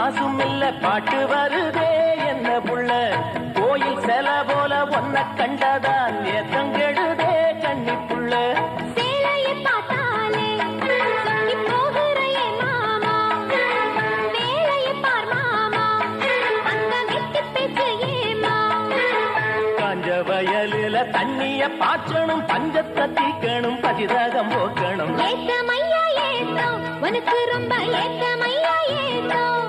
காசும் இல்ல பாட்டு வருதே என்ன புள்ள கோயில் செல போல ஒன்ன கண்டதான் ஏத்தங்கெடுதே கண்ணி புள்ள சேலையை பார்த்தாலே சொக்கி போகிறையே மாமா வேலையை பார் மாமா அந்த வெட்டி பேச்சு ஏமா காஞ்ச வயலில தண்ணிய பாய்ச்சணும் பஞ்சத்தை தீக்கணும் பதிராகம் போக்கணும் ஏத்தமையா ஏத்தம் உனக்கு ரொம்ப ஏத்தமையா ஏத்தம்